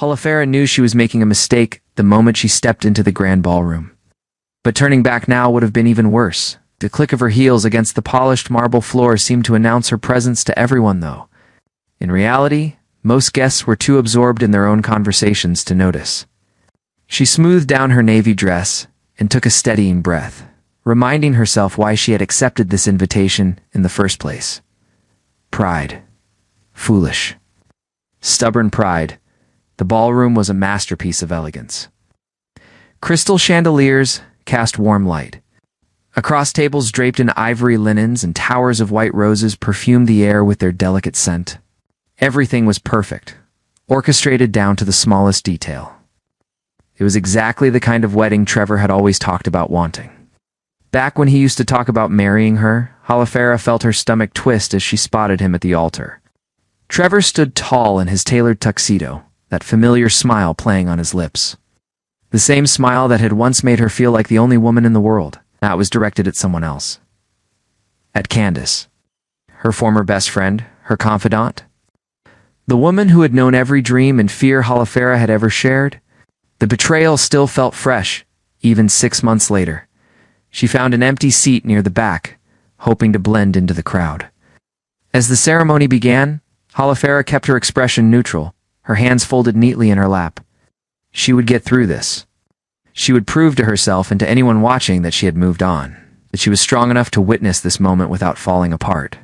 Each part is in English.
Holofera knew she was making a mistake the moment she stepped into the grand ballroom. But turning back now would have been even worse. The click of her heels against the polished marble floor seemed to announce her presence to everyone, though. In reality, most guests were too absorbed in their own conversations to notice. She smoothed down her navy dress and took a steadying breath, reminding herself why she had accepted this invitation in the first place. Pride. Foolish. Stubborn pride. The ballroom was a masterpiece of elegance. Crystal chandeliers cast warm light. Across tables draped in ivory linens and towers of white roses perfumed the air with their delicate scent. Everything was perfect, orchestrated down to the smallest detail. It was exactly the kind of wedding Trevor had always talked about wanting. Back when he used to talk about marrying her, Holofera felt her stomach twist as she spotted him at the altar. Trevor stood tall in his tailored tuxedo, that familiar smile playing on his lips. The same smile that had once made her feel like the only woman in the world. Now it was directed at someone else. At Candace. Her former best friend, her confidant. The woman who had known every dream and fear Holofera had ever shared. The betrayal still felt fresh, even 6 months later. She found an empty seat near the back, hoping to blend into the crowd. As the ceremony began, Holofera kept her expression neutral, her hands folded neatly in her lap. She would get through this. She would prove to herself and to anyone watching that she had moved on, that she was strong enough to witness this moment without falling apart.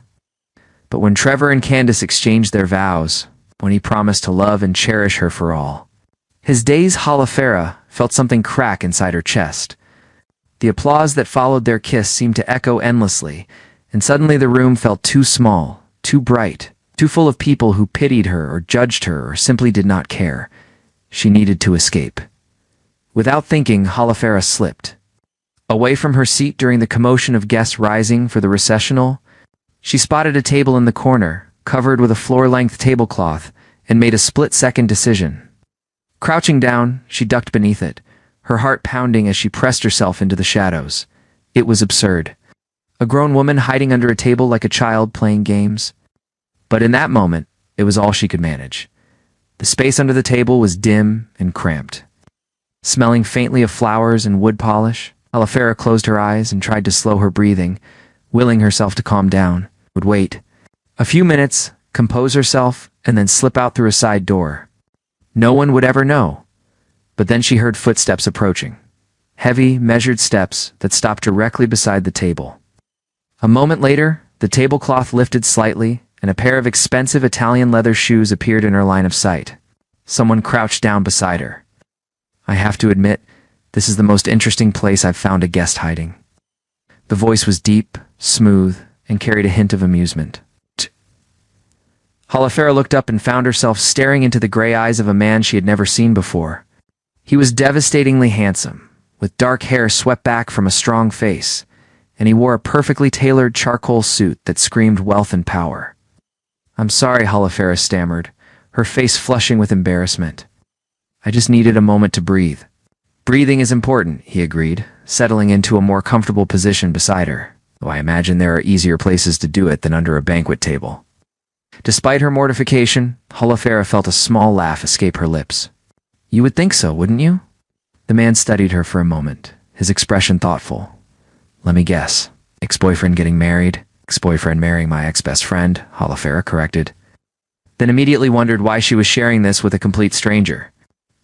But when Trevor and Candace exchanged their vows, when he promised to love and cherish her for all, his dazed Holofera felt something crack inside her chest. The applause that followed their kiss seemed to echo endlessly, and suddenly the room felt too small, too bright, too full of people who pitied her or judged her or simply did not care. She needed to escape. Without thinking, Holofera slipped. Away from her seat during the commotion of guests rising for the recessional, she spotted a table in the corner, covered with a floor-length tablecloth, and made a split-second decision. Crouching down, she ducked beneath it, her heart pounding as she pressed herself into the shadows. It was absurd. A grown woman hiding under a table like a child playing games. But in that moment, it was all she could manage. The space under the table was dim and cramped. Smelling faintly of flowers and wood polish, Holofera closed her eyes and tried to slow her breathing, willing herself to calm down, would wait. A few minutes, compose herself, and then slip out through a side door. No one would ever know. But then she heard footsteps approaching. Heavy, measured steps that stopped directly beside the table. A moment later, the tablecloth lifted slightly, and a pair of expensive Italian leather shoes appeared in her line of sight. Someone crouched down beside her. I have to admit, this is the most interesting place I've found a guest hiding. The voice was deep, smooth, and carried a hint of amusement. Holofera looked up and found herself staring into the gray eyes of a man she had never seen before. He was devastatingly handsome, with dark hair swept back from a strong face, and he wore a perfectly tailored charcoal suit that screamed wealth and power. I'm sorry, Holofera stammered, her face flushing with embarrassment. I just needed a moment to breathe. Breathing is important, he agreed, settling into a more comfortable position beside her, though I imagine there are easier places to do it than under a banquet table. Despite her mortification, Holofera felt a small laugh escape her lips. You would think so, wouldn't you? The man studied her for a moment, his expression thoughtful. Let me guess. Ex-boyfriend getting married, ex-boyfriend marrying my ex-best friend, Holofera corrected. Then immediately wondered why she was sharing this with a complete stranger.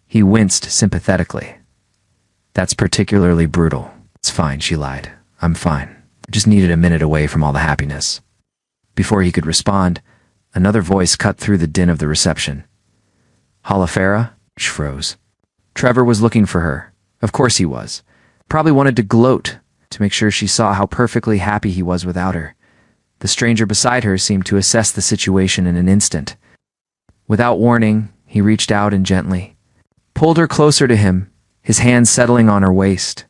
He winced sympathetically. That's particularly brutal. It's fine, she lied. I'm fine. I just needed a minute away from all the happiness. Before he could respond, another voice cut through the din of the reception. Holofera? She froze. Trevor was looking for her. Of course he was. Probably wanted to gloat, to make sure she saw how perfectly happy he was without her. The stranger beside her seemed to assess the situation in an instant. Without warning, he reached out and gently pulled her closer to him, his hands settling on her waist.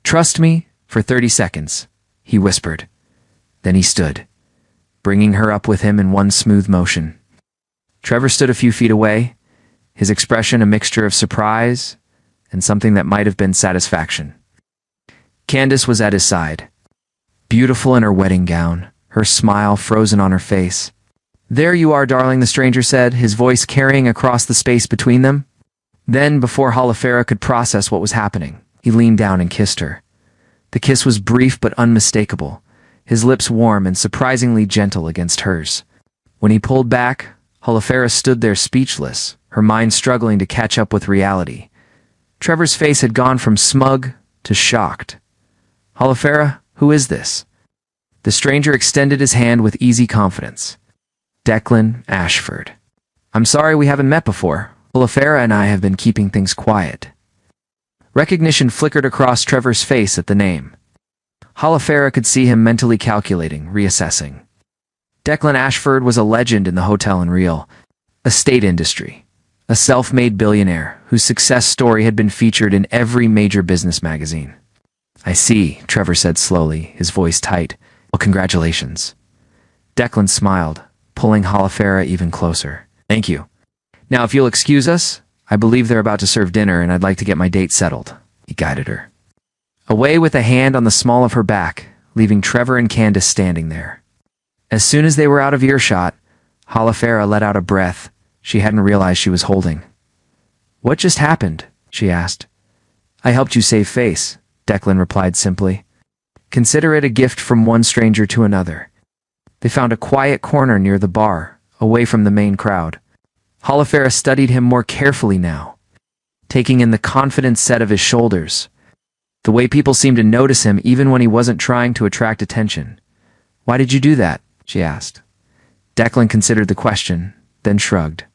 Trust me for 30 seconds, he whispered. Then he stood, bringing her up with him in one smooth motion. Trevor stood a few feet away, his expression a mixture of surprise and something that might have been satisfaction. Candace was at his side, beautiful in her wedding gown, her smile frozen on her face. "There you are, darling," the stranger said, his voice carrying across the space between them. Then, before Holofera could process what was happening, he leaned down and kissed her. The kiss was brief but unmistakable, his lips warm and surprisingly gentle against hers. When he pulled back, Holofera stood there speechless, her mind struggling to catch up with reality. Trevor's face had gone from smug to shocked. "Holofera, who is this?" The stranger extended his hand with easy confidence. "Declan Ashford. I'm sorry we haven't met before. Holofera and I have been keeping things quiet." Recognition flickered across Trevor's face at the name. Holofera could see him mentally calculating, reassessing. Declan Ashford was a legend in the hotel and real estate industry, a self-made billionaire whose success story had been featured in every major business magazine. "I see," Trevor said slowly, his voice tight. "Well, congratulations." Declan smiled, pulling Holofera even closer. "Thank you. Now, if you'll excuse us, I believe they're about to serve dinner and I'd like to get my date settled." He guided her away with a hand on the small of her back, leaving Trevor and Candace standing there. As soon as they were out of earshot, Holofera let out a breath she hadn't realized she was holding. "What just happened?" she asked. "I helped you save face," Declan replied simply. "Consider it a gift from one stranger to another." They found a quiet corner near the bar, away from the main crowd. Holofera studied him more carefully now, taking in the confident set of his shoulders, the way people seemed to notice him even when he wasn't trying to attract attention. "Why did you do that?" she asked. Declan considered the question, then shrugged.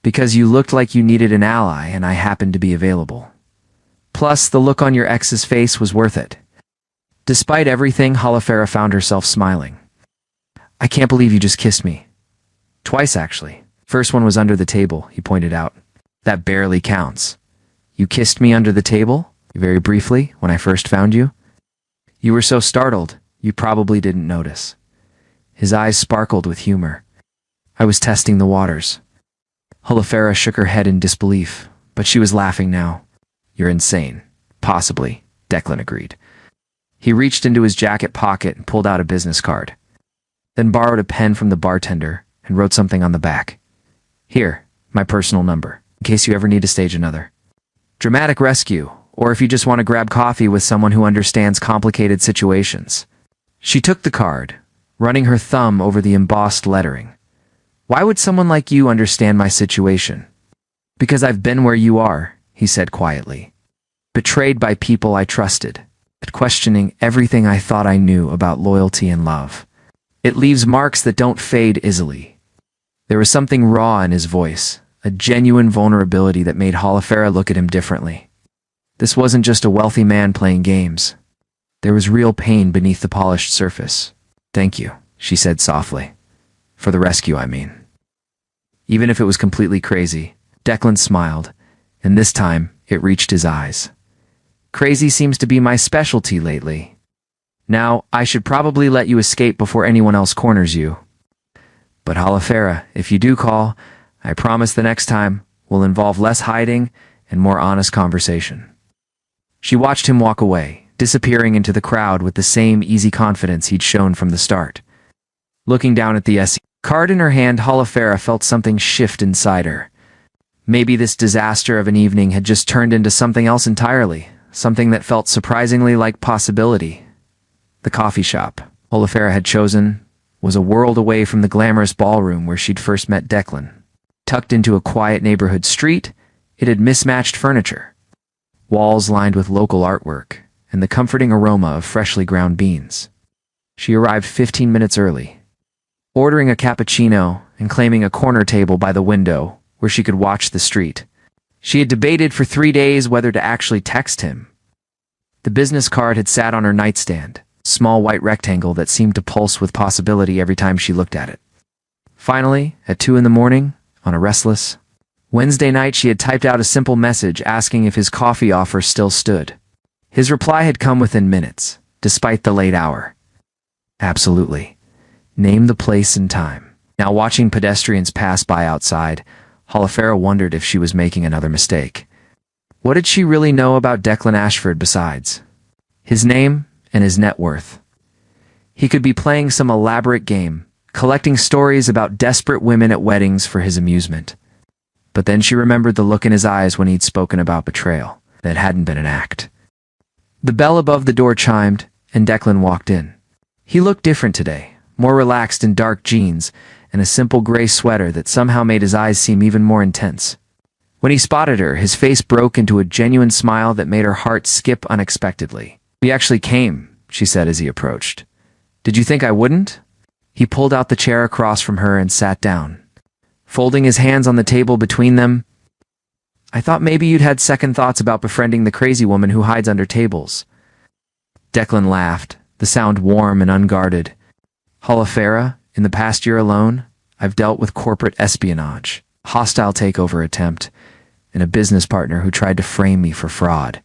"Because you looked like you needed an ally and I happened to be available. Plus, the look on your ex's face was worth it." Despite everything, Holofera found herself smiling. "I can't believe you just kissed me." "Twice, actually. First one was under the table," he pointed out. "That barely counts." "You kissed me under the table?" "Very briefly, when I first found you." "You were so startled, you probably didn't notice." His eyes sparkled with humor. "I was testing the waters." Holofera shook her head in disbelief, but she was laughing now. "You're insane." "Possibly," Declan agreed. He reached into his jacket pocket and pulled out a business card, then borrowed a pen from the bartender and wrote something on the back. "Here, my personal number, in case you ever need to stage another dramatic rescue, or if you just want to grab coffee with someone who understands complicated situations." She took the card, running her thumb over the embossed lettering. "Why would someone like you understand my situation?" "Because I've been where you are," he said quietly. "Betrayed by people I trusted, but questioning everything I thought I knew about loyalty and love. It leaves marks that don't fade easily." There was something raw in his voice, a genuine vulnerability that made Holofera look at him differently. This wasn't just a wealthy man playing games. There was real pain beneath the polished surface. "Thank you," she said softly. "For the rescue, I mean." Even if it was completely crazy, Declan smiled, and this time it reached his eyes. "Crazy seems to be my specialty lately. Now, I should probably let you escape before anyone else corners you. But Holofera, if you do call, I promise the next time will involve less hiding and more honest conversation." She watched him walk away, disappearing into the crowd with the same easy confidence he'd shown from the start. Looking down at the SE card in her hand, Holofera felt something shift inside her. Maybe this disaster of an evening had just turned into something else entirely, something that felt surprisingly like possibility. The coffee shop Holofera had chosen was a world away from the glamorous ballroom where she'd first met Declan. Tucked into a quiet neighborhood street, it had mismatched furniture, walls lined with local artwork, and the comforting aroma of freshly ground beans. She arrived 15 minutes early, ordering a cappuccino and claiming a corner table by the window where she could watch the street. She had debated for 3 days whether to actually text him. The business card had sat on her nightstand, a small white rectangle that seemed to pulse with possibility every time she looked at it. Finally, at 2 in the morning, on a restless Wednesday night, she had typed out a simple message asking if his coffee offer still stood. His reply had come within minutes, despite the late hour. "Absolutely. Name the place and time." Now, watching pedestrians pass by outside, Holofera wondered if she was making another mistake. What did she really know about Declan Ashford besides his name and his net worth? He could be playing some elaborate game, collecting stories about desperate women at weddings for his amusement. But then she remembered the look in his eyes when he'd spoken about betrayal. That hadn't been an act. The bell above the door chimed, and Declan walked in. He looked different today, more relaxed in dark jeans and a simple gray sweater that somehow made his eyes seem even more intense. When he spotted her, his face broke into a genuine smile that made her heart skip unexpectedly. "We actually came," she said as he approached. "Did you think I wouldn't?" He pulled out the chair across from her and sat down. Folding his hands on the table between them, "I thought maybe you'd had second thoughts about befriending the crazy woman who hides under tables." Declan laughed, the sound warm and unguarded. "Holofera, in the past year alone, I've dealt with corporate espionage, hostile takeover attempt, and a business partner who tried to frame me for fraud.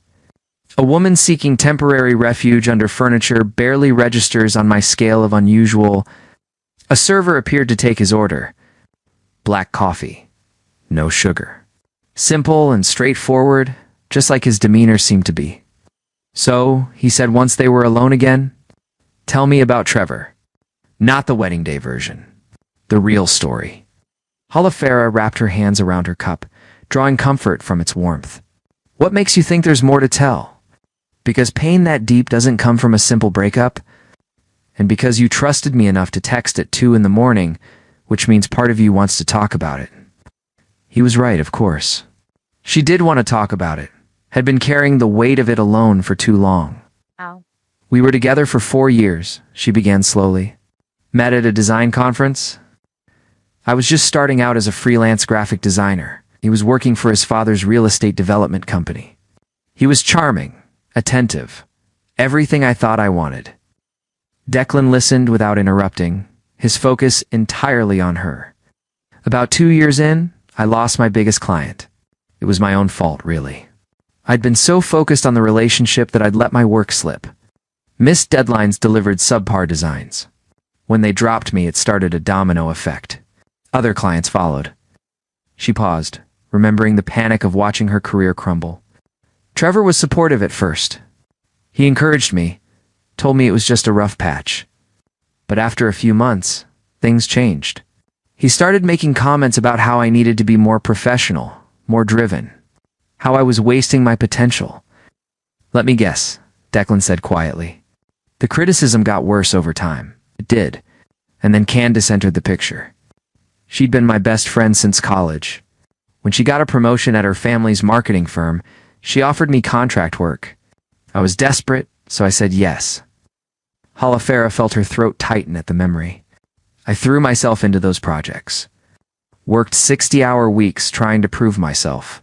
A woman seeking temporary refuge under furniture barely registers on my scale of unusual." A server appeared to take his order. Black coffee. No sugar. Simple and straightforward, just like his demeanor seemed to be. "So," he said once they were alone again, "tell me about Trevor. Not the wedding day version. The real story." Holofera wrapped her hands around her cup, drawing comfort from its warmth. "What makes you think there's more to tell? Because pain that deep doesn't come from a simple breakup? And because you trusted me enough to text at 2 in the morning, which means part of you wants to talk about it." He was right, of course. She did want to talk about it, had been carrying the weight of it alone for too long. Ow. "We were together for 4 years, she began slowly. Met at a design conference. I was just starting out as a freelance graphic designer. He was working for his father's real estate development company. He was charming, attentive, everything I thought I wanted." Declan listened without interrupting, his focus entirely on her. "About 2 years in, I lost my biggest client. It was my own fault, really. I'd been so focused on the relationship that I'd let my work slip. Missed deadlines, delivered subpar designs. When they dropped me, it started a domino effect. Other clients followed." She paused, remembering the panic of watching her career crumble. "Trevor was supportive at first. He encouraged me, told me it was just a rough patch. But after a few months, things changed. He started making comments about how I needed to be more professional, more driven, how I was wasting my potential. Let me guess," Declan said quietly. "The criticism got worse over time." It did. And then Candace entered the picture. She'd been my best friend since college. When she got a promotion at her family's marketing firm, she offered me contract work. I was desperate, so I said yes. Holofera felt her throat tighten at the memory. I threw myself into those projects. Worked 60-hour weeks trying to prove myself.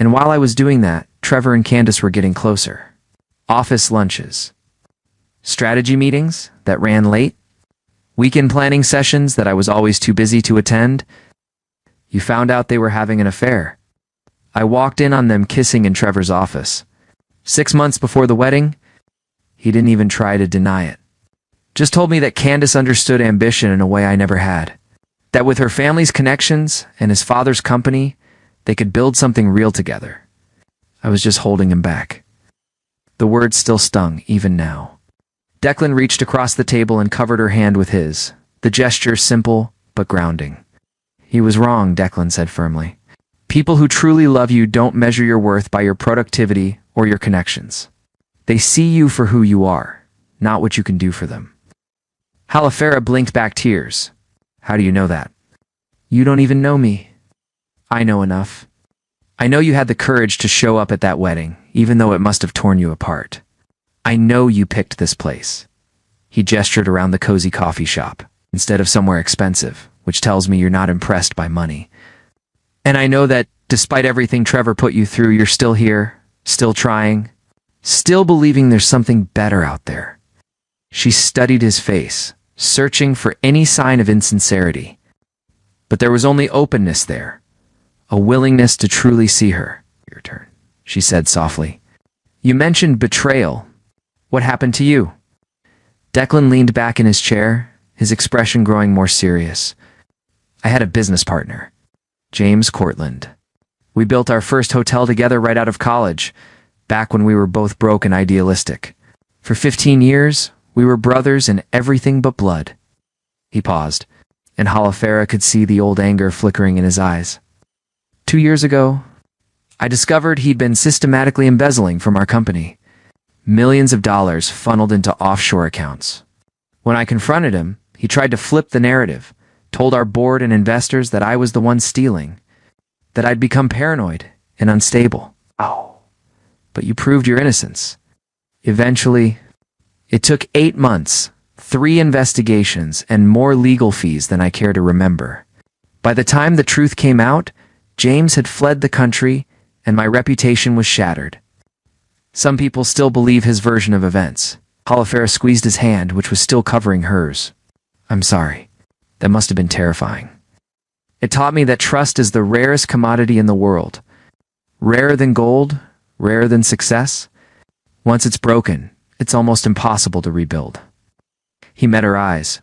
And while I was doing that, Trevor and Candace were getting closer. Office lunches. Strategy meetings that ran late. Weekend planning sessions that I was always too busy to attend. You found out they were having an affair. I walked in on them kissing in Trevor's office. 6 months before the wedding, he didn't even try to deny it. Just told me that Candace understood ambition in a way I never had. That with her family's connections and his father's company, they could build something real together. I was just holding him back. The words still stung, even now. Declan reached across the table and covered her hand with his, the gesture simple but grounding. "He was wrong," Declan said firmly. "People who truly love you don't measure your worth by your productivity or your connections. They see you for who you are, not what you can do for them." Holofera blinked back tears. "How do you know that?" "You don't even know me." "I know enough. I know you had the courage to show up at that wedding, even though it must have torn you apart. I know you picked this place." He gestured around the cozy coffee shop, instead of somewhere expensive, which tells me you're not impressed by money. "And I know that, despite everything Trevor put you through, you're still here, still trying, still believing there's something better out there." She studied his face, searching for any sign of insincerity. But there was only openness there, a willingness to truly see her. "Your turn," she said softly. "You mentioned betrayal. What happened to you?" Declan leaned back in his chair, his expression growing more serious. "I had a business partner, James Cortland. We built our first hotel together right out of college, back when we were both broke and idealistic. For 15 years, we were brothers in everything but blood." He paused, and Halifera could see the old anger flickering in his eyes. 2 years ago, I discovered he'd been systematically embezzling from our company. Millions of dollars funneled into offshore accounts. When I confronted him, he tried to flip the narrative, told our board and investors that I was the one stealing, that I'd become paranoid and unstable. Oh. But you proved your innocence. Eventually, it took 8 months, 3 investigations, and more legal fees than I care to remember. By the time the truth came out, James had fled the country, and my reputation was shattered. Some people still believe his version of events. Halifera squeezed his hand, which was still covering hers. I'm sorry. That must have been terrifying. It taught me that trust is the rarest commodity in the world. Rarer than gold, rarer than success. Once it's broken, it's almost impossible to rebuild. He met her eyes,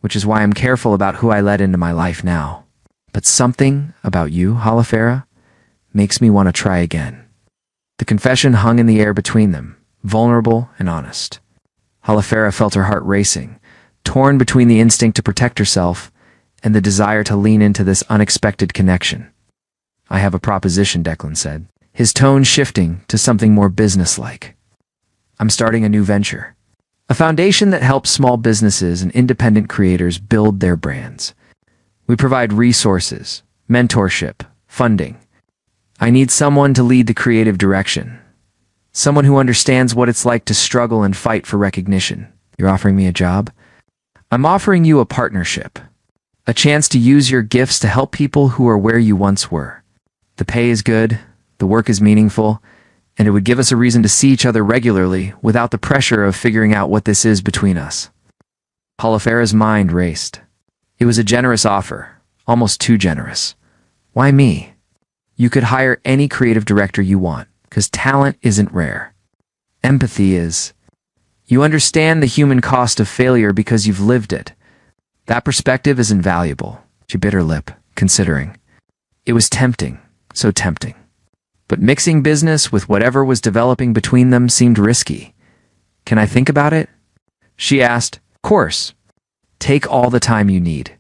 which is why I'm careful about who I let into my life now. But something about you, Halifera, makes me want to try again. The confession hung in the air between them, vulnerable and honest. Halifera felt her heart racing, torn between the instinct to protect herself and the desire to lean into this unexpected connection. I have a proposition, Declan said, his tone shifting to something more businesslike. I'm starting a new venture. A foundation that helps small businesses and independent creators build their brands. We provide resources, mentorship, funding. I need someone to lead the creative direction. Someone who understands what it's like to struggle and fight for recognition. You're offering me a job? I'm offering you a partnership. A chance to use your gifts to help people who are where you once were. The pay is good, the work is meaningful, and it would give us a reason to see each other regularly without the pressure of figuring out what this is between us. Halifera's mind raced. It was a generous offer, almost too generous. Why me? You could hire any creative director you want, because talent isn't rare. Empathy is. You understand the human cost of failure because you've lived it. That perspective is invaluable. She bit her lip, considering. It was tempting, so tempting. But mixing business with whatever was developing between them seemed risky. Can I think about it? She asked. Of course. Take all the time you need.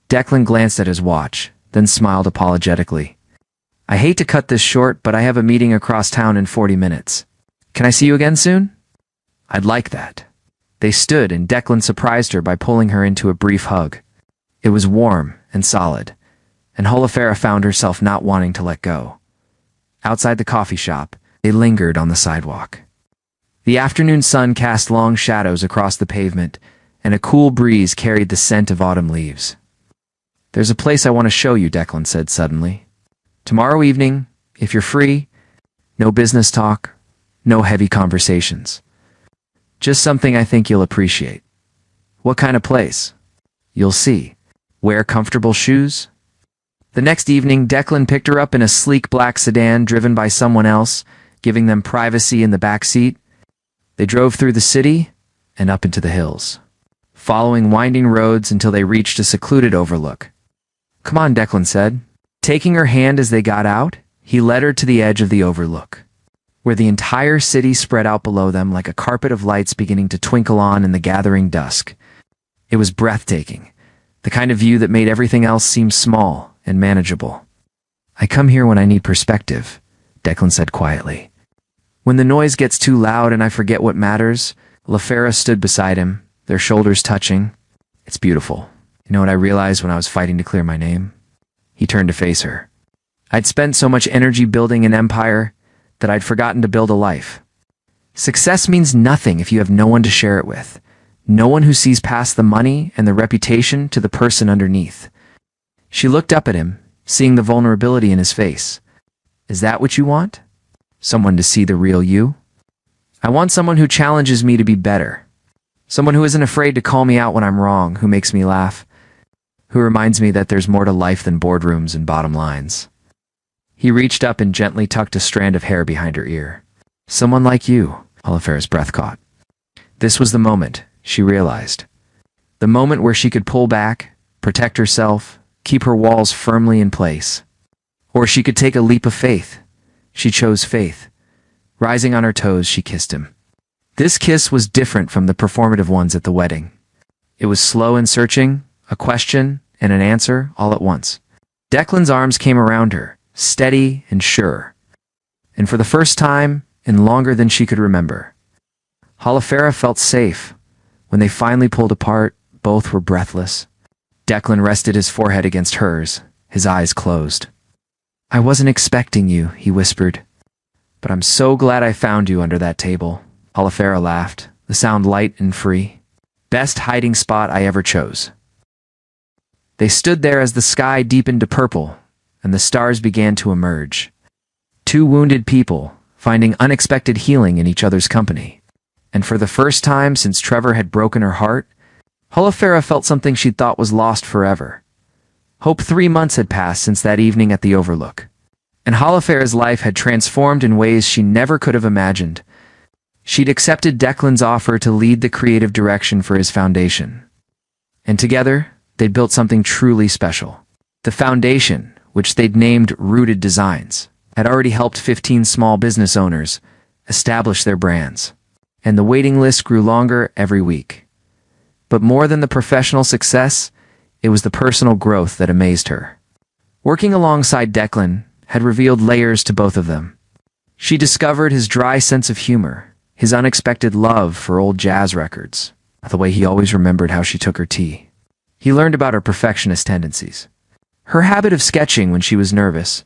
Declan glanced at his watch, then smiled apologetically. I hate to cut this short, but I have a meeting across town in 40 minutes. Can I see you again soon? I'd like that. They stood, and Declan surprised her by pulling her into a brief hug. It was warm and solid, and Halifera found herself not wanting to let go. Outside the coffee shop, they lingered on the sidewalk. The afternoon sun cast long shadows across the pavement, and a cool breeze carried the scent of autumn leaves. There's a place I want to show you, Declan said suddenly. Tomorrow evening, if you're free, no business talk, no heavy conversations. Just something I think you'll appreciate. What kind of place? You'll see. Wear comfortable shoes? The next evening, Declan picked her up in a sleek black sedan driven by someone else, giving them privacy in the back seat. They drove through the city and up into the hills, following winding roads until they reached a secluded overlook. Come on, Declan said. Taking her hand as they got out, he led her to the edge of the overlook, where the entire city spread out below them like a carpet of lights beginning to twinkle on in the gathering dusk. It was breathtaking, the kind of view that made everything else seem small and manageable. I come here when I need perspective, Declan said quietly. When the noise gets too loud and I forget what matters, Halifera stood beside him, their shoulders touching. It's beautiful. You know what I realized when I was fighting to clear my name? He turned to face her. I'd spent so much energy building an empire that I'd forgotten to build a life. Success means nothing if you have no one to share it with. No one who sees past the money and the reputation to the person underneath. She looked up at him, seeing the vulnerability in his face. Is that what you want? Someone to see the real you? I want someone who challenges me to be better. Someone who isn't afraid to call me out when I'm wrong, who makes me laugh, who reminds me that there's more to life than boardrooms and bottom lines. He reached up and gently tucked a strand of hair behind her ear. Someone like you, Halifera's breath caught. This was the moment, she realized. The moment where she could pull back, protect herself, keep her walls firmly in place. Or she could take a leap of faith. She chose faith. Rising on her toes, she kissed him. This kiss was different from the performative ones at the wedding. It was slow and searching, a question, and an answer all at once. Declan's arms came around her, steady and sure. And for the first time, in longer than she could remember, Holofera felt safe. When they finally pulled apart, both were breathless. Declan rested his forehead against hers, his eyes closed. "I wasn't expecting you," he whispered. "But I'm so glad I found you under that table." Holofera laughed, the sound light and free. "Best hiding spot I ever chose." They stood there as the sky deepened to purple, and the stars began to emerge. Two wounded people, finding unexpected healing in each other's company. And for the first time since Trevor had broken her heart, Holofera felt something she'd thought was lost forever. Hope 3 months had passed since that evening at the Overlook, and Holofera's life had transformed in ways she never could have imagined. She'd accepted Declan's offer to lead the creative direction for his foundation. And together, they'd built something truly special. The foundation, which they'd named Rooted Designs, had already helped 15 small business owners establish their brands, and the waiting list grew longer every week. But more than the professional success, it was the personal growth that amazed her. Working alongside Declan had revealed layers to both of them. She discovered his dry sense of humor, his unexpected love for old jazz records, the way he always remembered how she took her tea. He learned about her perfectionist tendencies, her habit of sketching when she was nervous,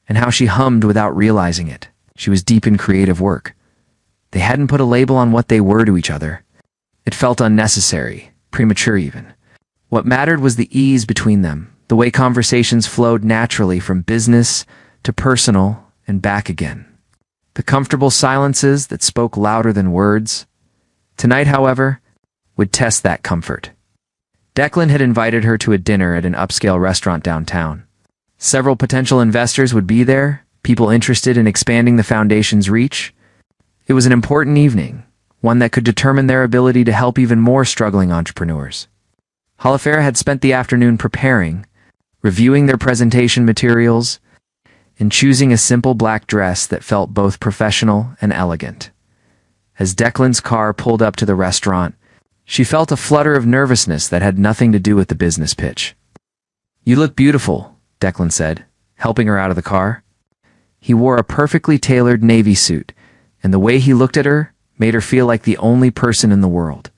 and how she hummed without realizing it. She was deep in creative work. They hadn't put a label on what they were to each other. It felt unnecessary, premature even. What mattered was the ease between them, the way conversations flowed naturally from business to personal and back again. The comfortable silences that spoke louder than words. Tonight, however, would test that comfort. Declan had invited her to a dinner at an upscale restaurant downtown. Several potential investors would be there, people interested in expanding the foundation's reach. It was an important evening, one that could determine their ability to help even more struggling entrepreneurs. Holofera had spent the afternoon preparing, reviewing their presentation materials, and choosing a simple black dress that felt both professional and elegant. As Declan's car pulled up to the restaurant, she felt a flutter of nervousness that had nothing to do with the business pitch. "You look beautiful," Declan said, helping her out of the car. He wore a perfectly tailored navy suit, and the way he looked at her made her feel like the only person in the world.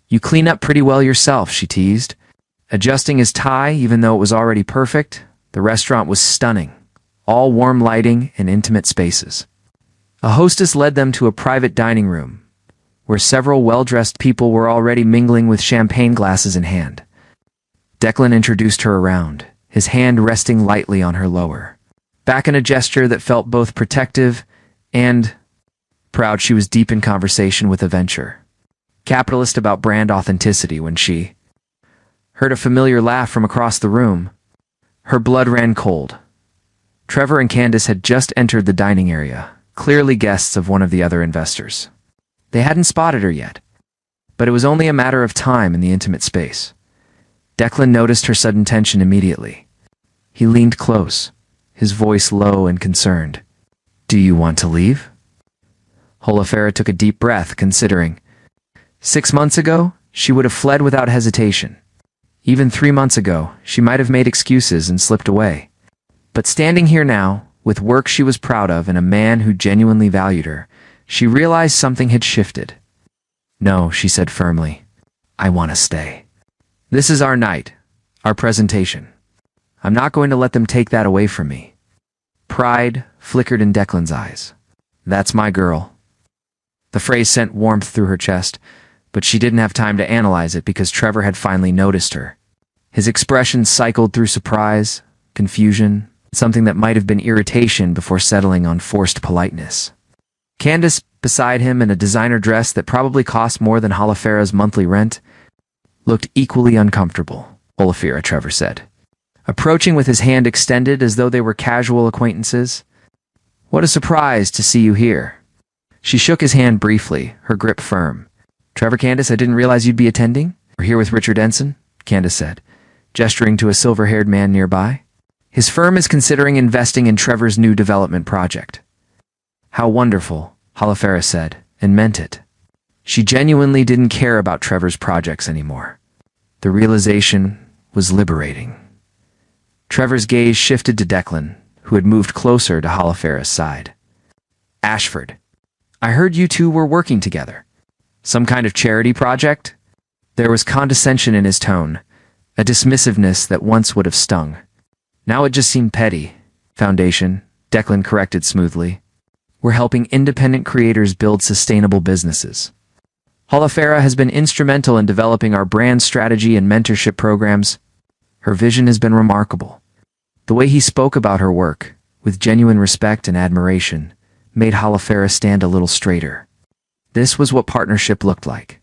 "You clean up pretty well yourself," she teased. Adjusting his tie, even though it was already perfect, the restaurant was stunning, all warm lighting and intimate spaces. A hostess led them to a private dining room, where several well-dressed people were already mingling with champagne glasses in hand. Declan introduced her around, his hand resting lightly on her lower back in a gesture that felt both protective and proud. She was deep in conversation with a venture capitalist about brand authenticity when she heard a familiar laugh from across the room. Her blood ran cold. Trevor and Candace had just entered the dining area, clearly guests of one of the other investors. They hadn't spotted her yet, but it was only a matter of time in the intimate space. Declan noticed her sudden tension immediately. He leaned close, his voice low and concerned. "Do you want to leave?" Holofera took a deep breath, considering. 6 months ago, she would have fled without hesitation. Even 3 months ago, she might have made excuses and slipped away. But standing here now, with work she was proud of and a man who genuinely valued her, she realized something had shifted. "No," she said firmly. "I want to stay. This is our night, our presentation. I'm not going to let them take that away from me." Pride flickered in Declan's eyes. "That's my girl." The phrase sent warmth through her chest, but she didn't have time to analyze it because Trevor had finally noticed her. His expression cycled through surprise, confusion, something that might have been irritation before settling on forced politeness. Candace, beside him in a designer dress that probably cost more than Holofera's monthly rent, looked equally uncomfortable, Holofera, Trevor said, approaching with his hand extended as though they were casual acquaintances. "What a surprise to see you here." She shook his hand briefly, her grip firm. "Trevor, Candace, I didn't realize you'd be attending. We're here with Richard Ensign," Candace said, gesturing to a silver-haired man nearby. "His firm is considering investing in Trevor's new development project." "How wonderful," Holofera said, and meant it. She genuinely didn't care about Trevor's projects anymore. The realization was liberating. Trevor's gaze shifted to Declan, who had moved closer to Holofera's side. Ashford, I heard you two were working together. Some kind of charity project? There was condescension in his tone, a dismissiveness that once would have stung. Now it just seemed petty. Foundation, Declan corrected smoothly. We're helping independent creators build sustainable businesses. Holofera has been instrumental in developing our brand strategy and mentorship programs. Her vision has been remarkable. The way he spoke about her work, with genuine respect and admiration, made Holofera stand a little straighter. This was what partnership looked like.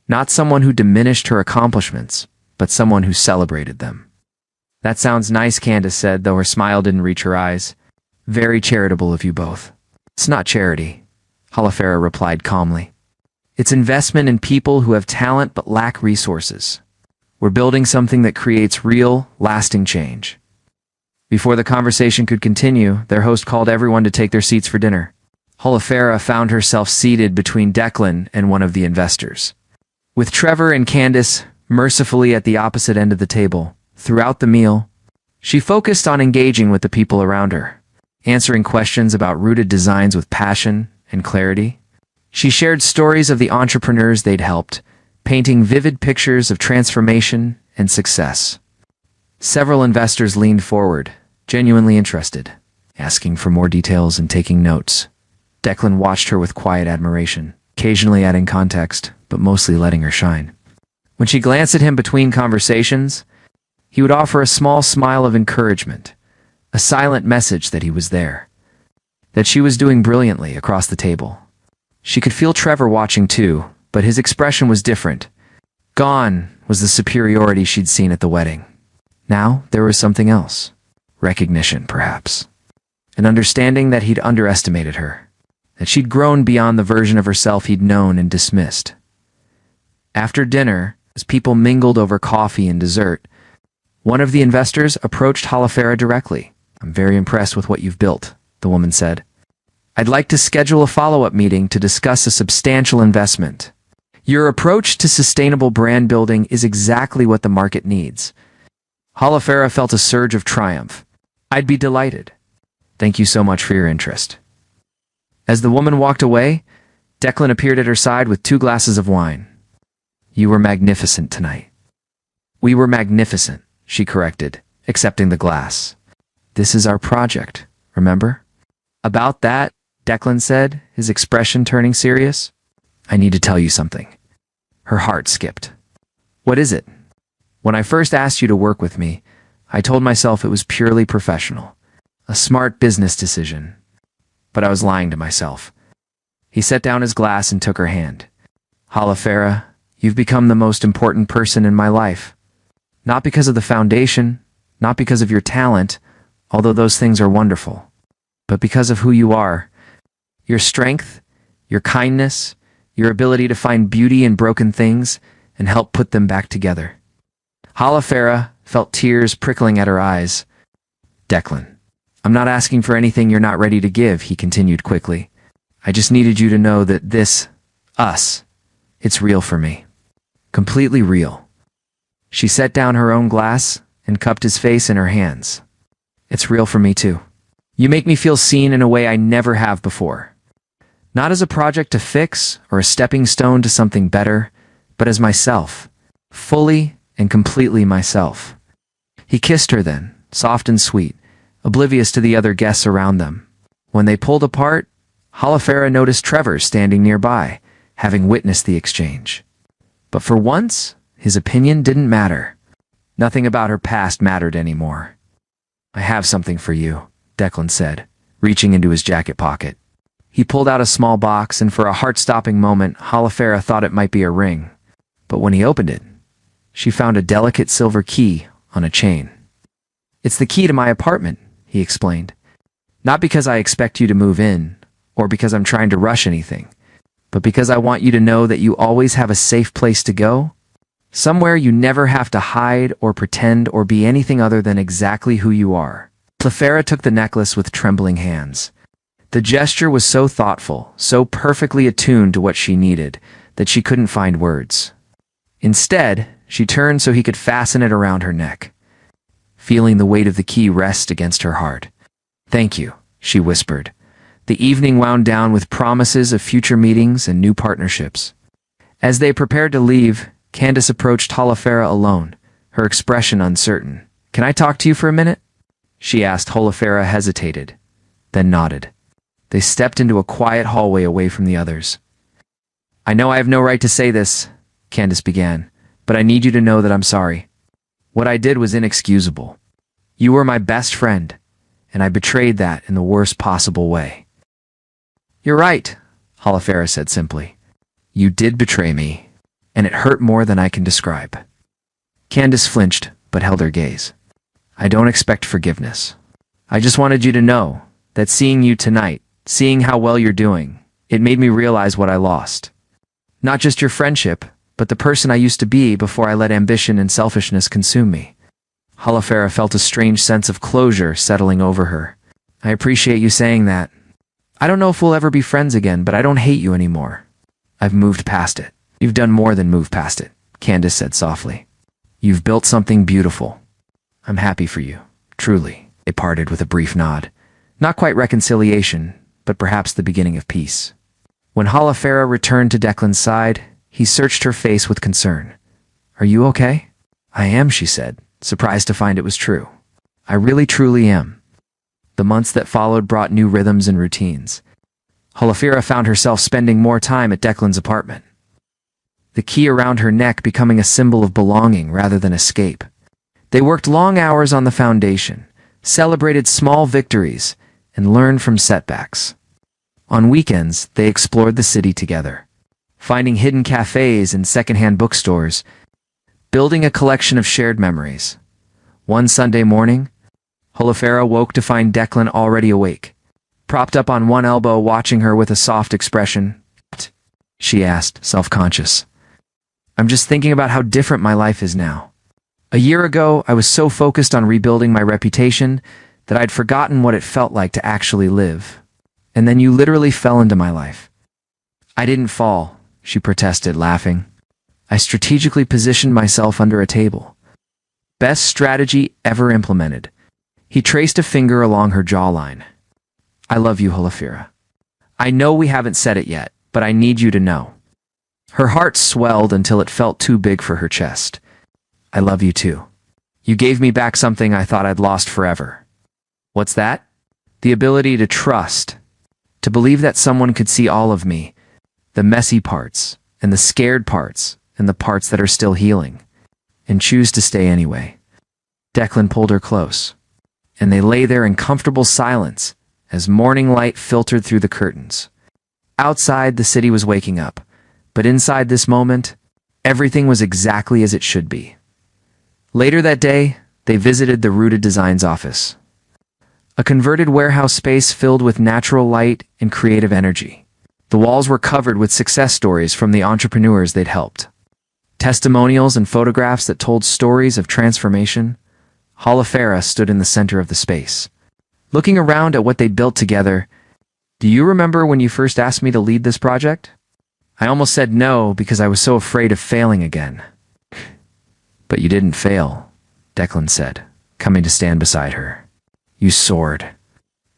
Not someone who diminished her accomplishments, but someone who celebrated them. That sounds nice, Candace said, though her smile didn't reach her eyes. Very charitable of you both. It's not charity, Holofera replied calmly. It's investment in people who have talent but lack resources. We're building something that creates real, lasting change. Before the conversation could continue, their host called everyone to take their seats for dinner. Holofera found herself seated between Declan and one of the investors. With Trevor and Candace mercifully at the opposite end of the table, throughout the meal, she focused on engaging with the people around her, answering questions about rooted designs with passion and clarity. She shared stories of the entrepreneurs they'd helped, painting vivid pictures of transformation and success. Several investors leaned forward, genuinely interested, asking for more details and taking notes. Declan watched her with quiet admiration, occasionally adding context, but mostly letting her shine. When she glanced at him between conversations, he would offer a small smile of encouragement, a silent message that he was there, that she was doing brilliantly across the table. She could feel Trevor watching too, but his expression was different. Gone was the superiority she'd seen at the wedding. Now there was something else. Recognition, perhaps. An understanding that he'd underestimated her, that she'd grown beyond the version of herself he'd known and dismissed. After dinner, as people mingled over coffee and dessert, one of the investors approached Holofera directly. I'm very impressed with what you've built, the woman said. I'd like to schedule a follow-up meeting to discuss a substantial investment. Your approach to sustainable brand building is exactly what the market needs. Holofera felt a surge of triumph. I'd be delighted. Thank you so much for your interest. As the woman walked away, Declan appeared at her side with 2 glasses of wine. You were magnificent tonight. We were magnificent, she corrected, accepting the glass. This is our project, remember? About that, Declan said, his expression turning serious. I need to tell you something. Her heart skipped. What is it? When I first asked you to work with me, I told myself it was purely professional, a smart business decision. But I was lying to myself. He set down his glass and took her hand. Holofera, you've become the most important person in my life. Not because of the foundation, not because of your talent, although those things are wonderful, but because of who you are. Your strength, your kindness, your ability to find beauty in broken things and help put them back together. Holofera felt tears prickling at her eyes. Declan, I'm not asking for anything you're not ready to give, he continued quickly. I just needed you to know that this, us, it's real for me. Completely real. She set down her own glass and cupped his face in her hands. It's real for me too. You make me feel seen in a way I never have before. Not as a project to fix or a stepping stone to something better, but as myself, fully and completely myself. He kissed her then, soft and sweet, oblivious to the other guests around them. When they pulled apart, Holofera noticed Trevor standing nearby, having witnessed the exchange. But for once, his opinion didn't matter. Nothing about her past mattered anymore. I have something for you, Declan said, reaching into his jacket pocket. He pulled out a small box, and for a heart-stopping moment, Holofera thought it might be a ring. But when he opened it, she found a delicate silver key on a chain. It's the key to my apartment, he explained. Not because I expect you to move in, or because I'm trying to rush anything, but because I want you to know that you always have a safe place to go, somewhere you never have to hide or pretend or be anything other than exactly who you are. Holofera took the necklace with trembling hands. The gesture was so thoughtful, so perfectly attuned to what she needed, that she couldn't find words. Instead, She turned so he could fasten it around her neck, feeling the weight of the key rest against her heart. "Thank you," she whispered. The evening wound down with promises of future meetings and new partnerships. As they prepared to leave, Candace approached Holofera alone, her expression uncertain. "Can I talk to you for a minute?" she asked. Holofera hesitated, then nodded. They stepped into a quiet hallway away from the others. "I know I have no right to say this," Candace began, "but I need you to know that I'm sorry. What I did was inexcusable. You were my best friend, and I betrayed that in the worst possible way." "You're right," Holofera said simply. "You did betray me, and it hurt more than I can describe." Candace flinched, but held her gaze. "I don't expect forgiveness. I just wanted you to know that seeing you tonight, seeing how well you're doing, it made me realize what I lost. Not just your friendship, but the person I used to be before I let ambition and selfishness consume me." Holofera felt a strange sense of closure settling over her. "I appreciate you saying that. I don't know if we'll ever be friends again, but I don't hate you anymore. I've moved past it." "You've done more than move past it," Candace said softly. "You've built something beautiful. I'm happy for you, truly." They parted with a brief nod. Not quite reconciliation, but perhaps the beginning of peace. When Holofera returned to Declan's side, he searched her face with concern. "Are you okay?" "I am," she said, surprised to find it was true. "I really truly am." The months that followed brought new rhythms and routines. Holofera found herself spending more time at Declan's apartment, the key around her neck becoming a symbol of belonging rather than escape. They worked long hours on the foundation, celebrated small victories, and learned from setbacks. On weekends, they explored the city together, finding hidden cafes and secondhand bookstores, building a collection of shared memories. One Sunday morning, Holofera woke to find Declan already awake, propped up on one elbow watching her with a soft expression. "What?" she asked, self-conscious. "I'm just thinking about how different my life is now. A year ago, I was so focused on rebuilding my reputation that I'd forgotten what it felt like to actually live. And then you literally fell into my life." "I didn't fall," she protested, laughing. "I strategically positioned myself under a table. Best strategy ever implemented." He traced a finger along her jawline. "I love you, Holofera. I know we haven't said it yet, but I need you to know." Her heart swelled until it felt too big for her chest. "I love you too. You gave me back something I thought I'd lost forever." "What's that?" "The ability to trust. To believe that someone could see all of me, the messy parts, and the scared parts, and the parts that are still healing, and choose to stay anyway." Declan pulled her close, and they lay there in comfortable silence as morning light filtered through the curtains. Outside, the city was waking up, but inside this moment, everything was exactly as it should be. Later that day, they visited the Rooted Designs office, a converted warehouse space filled with natural light and creative energy. The walls were covered with success stories from the entrepreneurs they'd helped, testimonials and photographs that told stories of transformation. Holofera stood in the center of the space, looking around at what they'd built together. "Do you remember when you first asked me to lead this project? I almost said no because I was so afraid of failing again." "But you didn't fail," Declan said, coming to stand beside her. "You soared."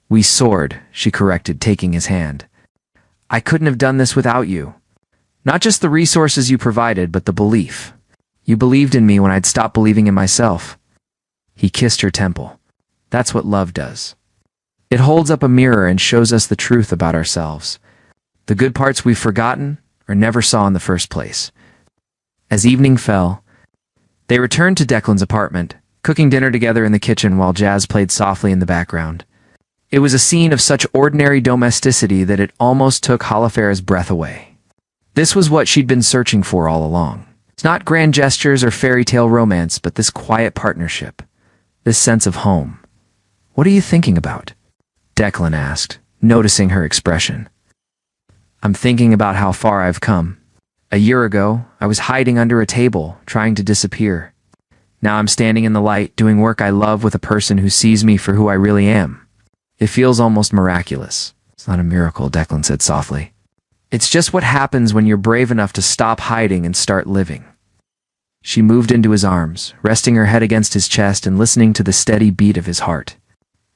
"We soared," she corrected, taking his hand. "I couldn't have done this without you. Not just the resources you provided, but the belief. You believed in me when I'd stopped believing in myself." He kissed her temple. "That's what love does. It holds up a mirror and shows us the truth about ourselves, the good parts we've forgotten or never saw in the first place." As evening fell, they returned to Declan's apartment, cooking dinner together in the kitchen while jazz played softly in the background. It was a scene of such ordinary domesticity that it almost took Holofera's breath away. This was what she'd been searching for all along. It's not grand gestures or fairy tale romance, but this quiet partnership, this sense of home. "What are you thinking about?" Declan asked, noticing her expression. "I'm thinking about how far I've come. A year ago, I was hiding under a table, trying to disappear. Now I'm standing in the light, doing work I love with a person who sees me for who I really am. It feels almost miraculous." "It's not a miracle," Declan said softly. "It's just what happens when you're brave enough to stop hiding and start living." She moved into his arms, resting her head against his chest and listening to the steady beat of his heart.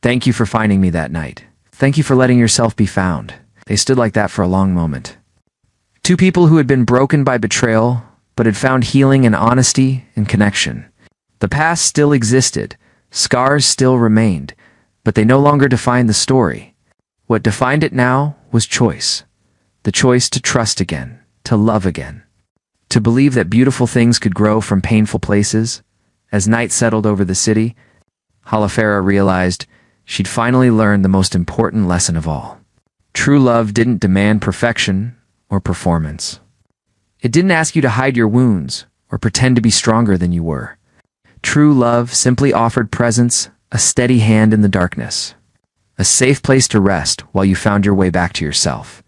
"Thank you for finding me that night. Thank you for letting yourself be found." They stood like that for a long moment. Two people who had been broken by betrayal, but had found healing in honesty and connection. The past still existed, scars still remained, but they no longer defined the story. What defined it now was choice. The choice to trust again, to love again, to believe that beautiful things could grow from painful places. As night settled over the city, Halafera realized she'd finally learned the most important lesson of all. True love didn't demand perfection or performance. It didn't ask you to hide your wounds or pretend to be stronger than you were. True love simply offered presence, a steady hand in the darkness, a safe place to rest while you found your way back to yourself.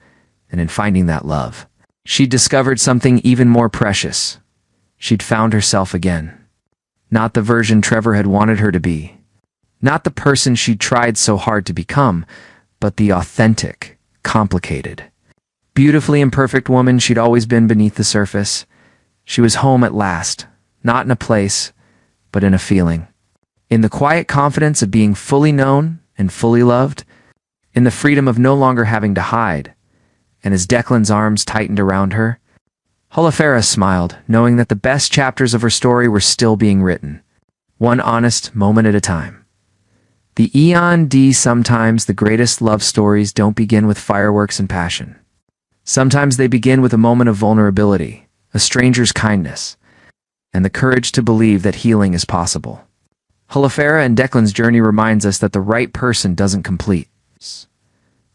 And in finding that love, she'd discovered something even more precious. She'd found herself again. Not the version Trevor had wanted her to be. Not the person she'd tried so hard to become, but the authentic, complicated, beautifully imperfect woman she'd always been beneath the surface. She was home at last, not in a place, but in a feeling. In the quiet confidence of being fully known and fully loved, in the freedom of no longer having to hide. And as Declan's arms tightened around her, Halafera smiled, knowing that the best chapters of her story were still being written, one honest moment at a time. The Eon D. Sometimes the greatest love stories don't begin with fireworks and passion. Sometimes they begin with a moment of vulnerability, a stranger's kindness, and the courage to believe that healing is possible. Halafera and Declan's journey reminds us that the right person doesn't complete,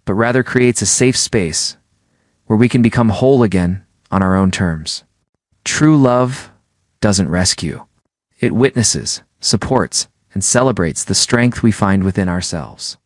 but rather creates a safe space where we can become whole again on our own terms. True love doesn't rescue. It witnesses, supports, and celebrates the strength we find within ourselves.